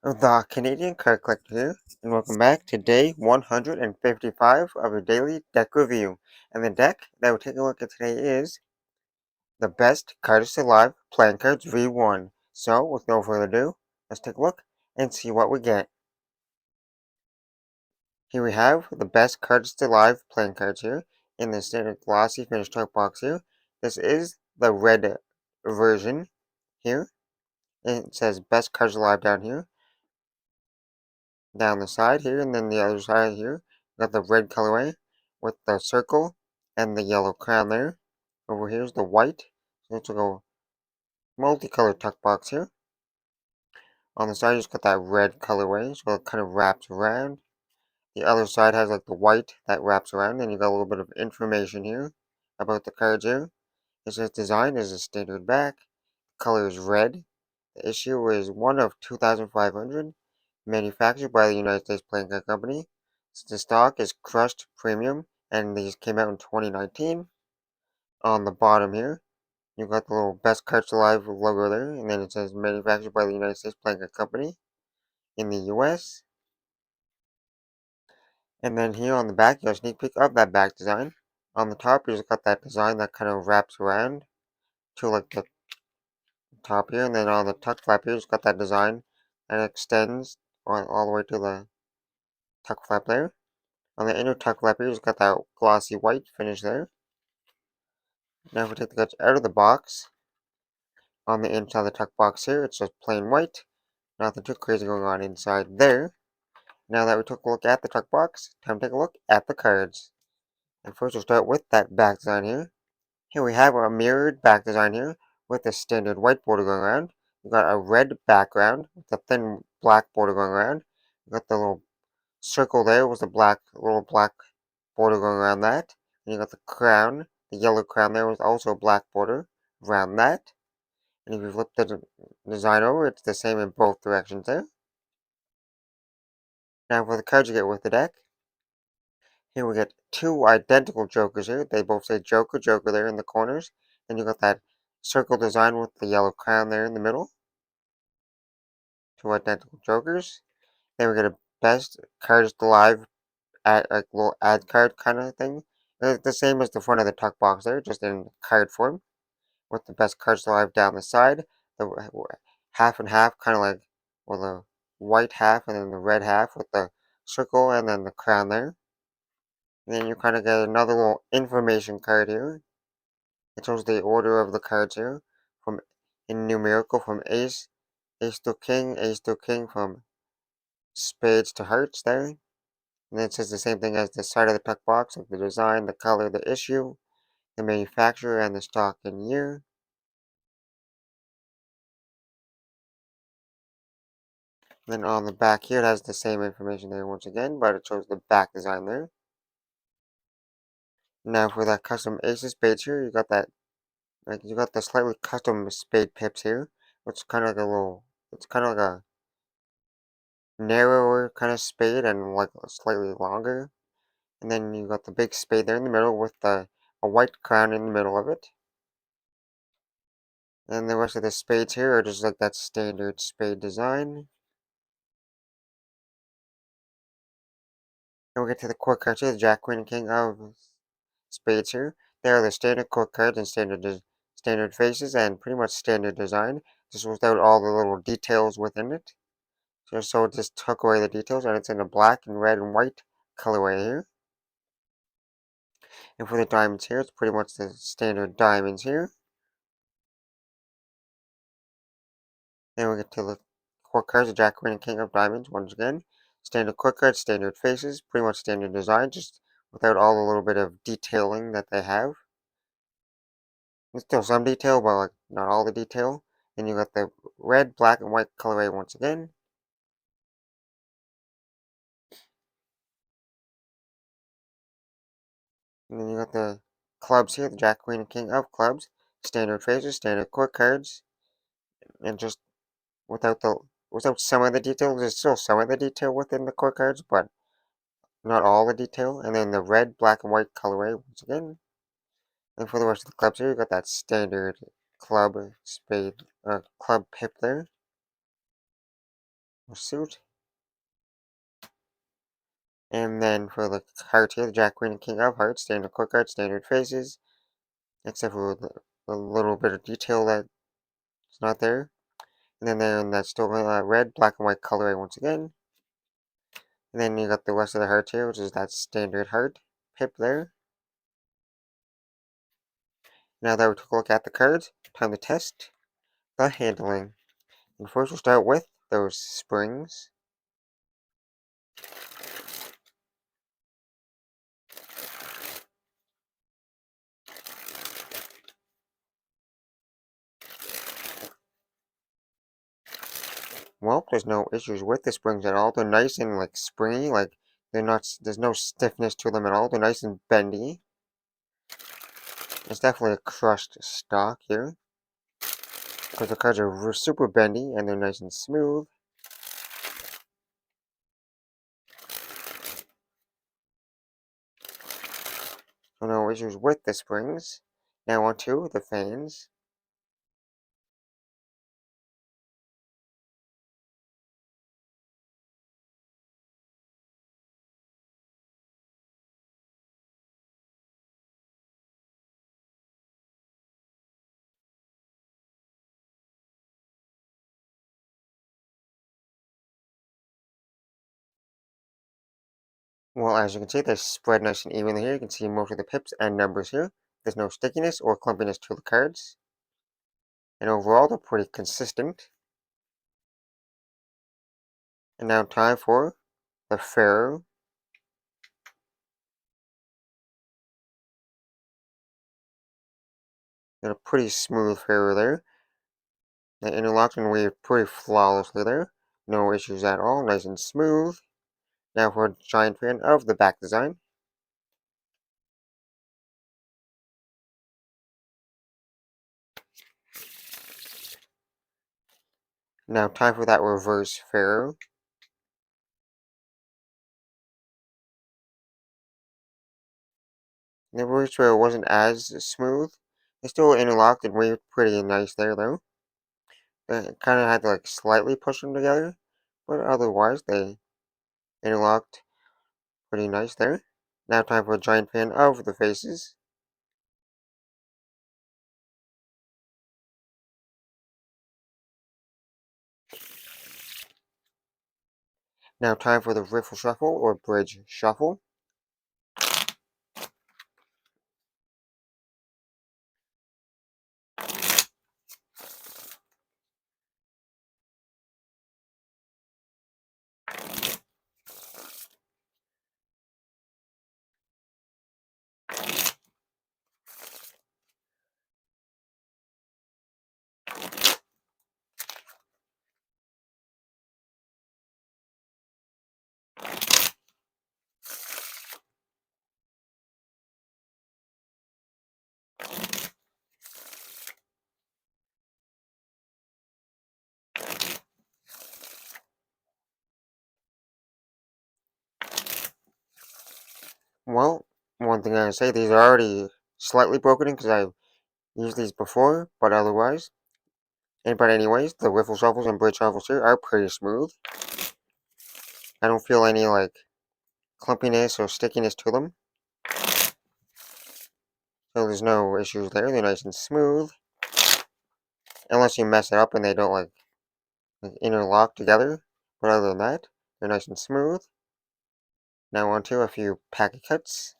The Canadian Card Collector here, and welcome back to day 155 of your daily deck review. And the deck that we're taking a look at today is the Best Cardist Alive Playing Cards V1. So, with no further ado, let's take a look and see what we get. Here we have the Best Cardist Alive Playing Cards here in the standard glossy finished art box here. This is the red version here. It says Best Cards Alive down here. Down the side here, and then the other side here, got the red colorway with the circle and the yellow crown there. Over here's the white, so it's like a multicolored tuck box here. On the side, you just got that red colorway, so it kind of wraps around. The other side has like the white that wraps around, and you got a little bit of information here about the cards here. It says design is a standard back. The color is red. The issue is 1 of 2,500. Manufactured by the United States Playing Card Company. The stock is crushed premium, and these came out in 2019. On the bottom here, you've got the little Bestcardistalive logo there, and then it says manufactured by the United States Playing Card Company in the US. And then here on the back, you got a sneak peek of that back design. On the top, you just got that design that kind of wraps around to like the top here, and then on the tuck flap here, you just got that design that extends all the way to the tuck flap there. On the inner tuck flap here, it's got that glossy white finish there. Now if we take the cards out of the box, on the inside of the tuck box here, it's just plain white. Nothing too crazy going on inside there. Now that we took a look at the tuck box, time to take a look at the cards. And first we'll start with that back design here. Here we have a mirrored back design here with a standard white border going around. We've got a red background with a thin black border going around. We've got the little circle there with the little black border going around that. And you got the crown, the yellow crown there with also a black border around that. And if you flip the design over, it's the same in both directions there. Now for the cards you get with the deck. Here we get two identical Jokers here. They both say Joker, Joker there in the corners. Then you got that circle design with the yellow crown there in the middle. Two identical Jokers. Then we get a Best Cardistalive like little ad card kind of thing. It's the same as the front of the tuck box there, just in card form, with the Best Cardistalive down the side, the half and half, kind of like, well, the white half and then the red half with the circle and then the crown there. And then you kind of get another little information card here. It shows the order of the cards here, from in numerical from ace, ace to king, from spades to hearts there. And then it says the same thing as the side of the tuck box, like the design, the color, the issue, the manufacturer, and the stock and year. Then on the back here, it has the same information there once again, but it shows the back design there. Now for that custom ace of spades here, you got that, like you got the slightly custom spade pips here, which is kind of like a little, it's kind of like a narrower kind of spade and like slightly longer. And then you got the big spade there in the middle with a white crown in the middle of it. And the rest of the spades here are just like that standard spade design. And we get to the core cards here, the Jack, Queen, and King of Spades here. They are the standard core cards and standard faces and pretty much standard design, just without all the little details within it. So it just took away the details, and it's in a black and red and white colorway here. And for the diamonds here, it's pretty much the standard diamonds here. Then we get to the core cards, the Jack, Queen, and King of Diamonds once again. Standard core cards, standard faces, pretty much standard design, just without all the little bit of detailing that they have. There's still some detail, but like not all the detail. Then you got the red, black, and white colorway once again. And then you got the clubs here, the Jack, Queen, and King of Clubs. Standard faces, standard core cards, and just without some of the detail. There's still some of the detail within the core cards, but not all the detail. And then the red, black, and white colorway once again. And for the rest of the clubs here, you got that standard club spade, club pip there. suit. And then for the cards here, the Jack, Queen, and King of Hearts, standard quick card, standard faces, except for the little bit of detail that's not there. And then that's still red, black, and white coloring once again. And then you got the rest of the hearts here, which is that standard heart pip there. Now that we took a look at the cards, time to test the handling. And first we'll start with those springs. Well, there's no issues with the springs at all. They're nice and like springy, like there's no stiffness to them at all. They're nice and bendy. It's definitely a crushed stock here, because the cards are super bendy and they're nice and smooth. So no issues with the springs. Now on to the fans. Well, as you can see, they're spread nice and evenly here. You can see most of the pips and numbers here. There's no stickiness or clumpiness to the cards. And overall, they're pretty consistent. And now time for the Pharaoh. And a pretty smooth Pharaoh there. They interlocked and weaved pretty flawlessly there. No issues at all, nice and smooth. Now for a giant fan of the back design. Now time for that reverse Pharaoh. The reverse Pharaoh wasn't as smooth. They still interlocked and weaved pretty nice there though. They kind of had to like slightly push them together, but otherwise they interlocked pretty nice there. Now time for a giant fan of the faces. Now time for the riffle shuffle or bridge shuffle. Well, one thing I gotta say, these are already slightly broken in because I've used these before, but otherwise. But anyways, the riffle shuffles and bridge shuffles here are pretty smooth. I don't feel any like clumpiness or stickiness to them. So there's no issues there. They're nice and smooth. Unless you mess it up and they don't like interlock together. But other than that, they're nice and smooth. Now on to a few packet cuts.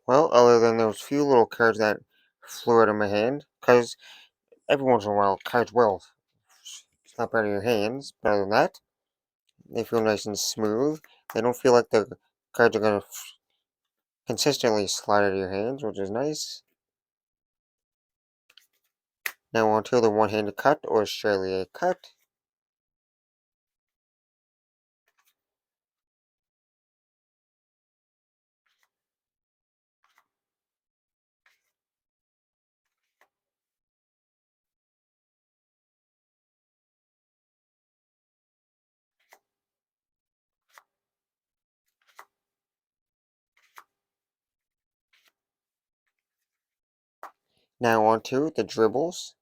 Well, other than those few little cards that flew out of my hand, because every once in a while cards will slap out of your hands, but other than that, they feel nice and smooth. They don't feel like the cards are going to consistently slide out of your hands, which is nice. Now on to the one-handed cut, or Australia cut. Now on to the dribbles.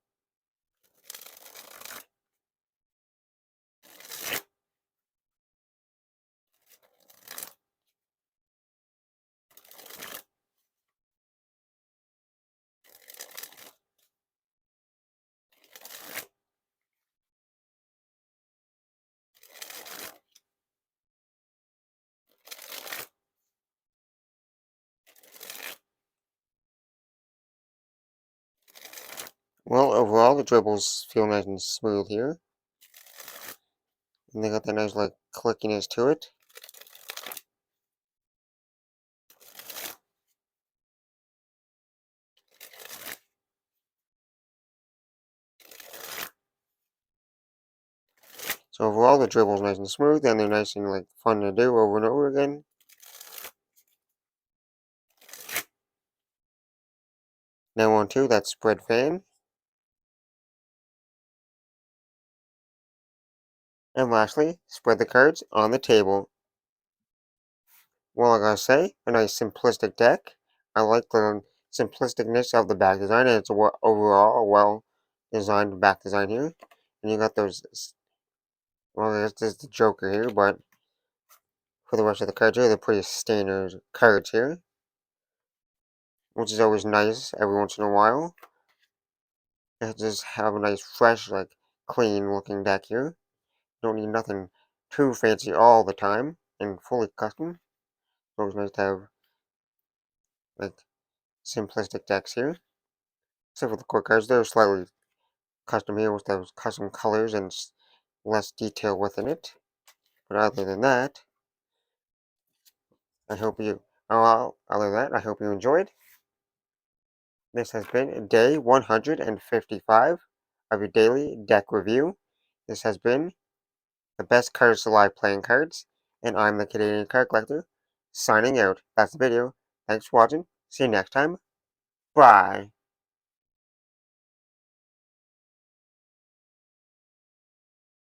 Well, overall, the dribbles feel nice and smooth here. And they got that nice, like, clickiness to it. So overall, the dribble's nice and smooth, and they're nice and, like, fun to do over and over again. Now on to that spread fan. And lastly, spread the cards on the table. Well, I gotta say, a nice simplistic deck. I like the simplisticness of the back design, and it's overall a well-designed back design here. And you got those, well, this is the Joker here, but for the rest of the cards here, they're pretty standard cards here, which is always nice every once in a while. And just have a nice, fresh, like, clean-looking deck here. Don't need nothing too fancy all the time, and fully custom. It's always nice to have, like, simplistic decks here. Except for the core cards, they're slightly custom here with those custom colors and less detail within it. But other than that, I hope you, other than that, I hope you enjoyed. This has been day 155 of your daily deck review. This has been the Bestcardistalive playing cards, and I'm the Canadian Card Collector, signing out. That's the video. Thanks for watching. See you next time. Bye.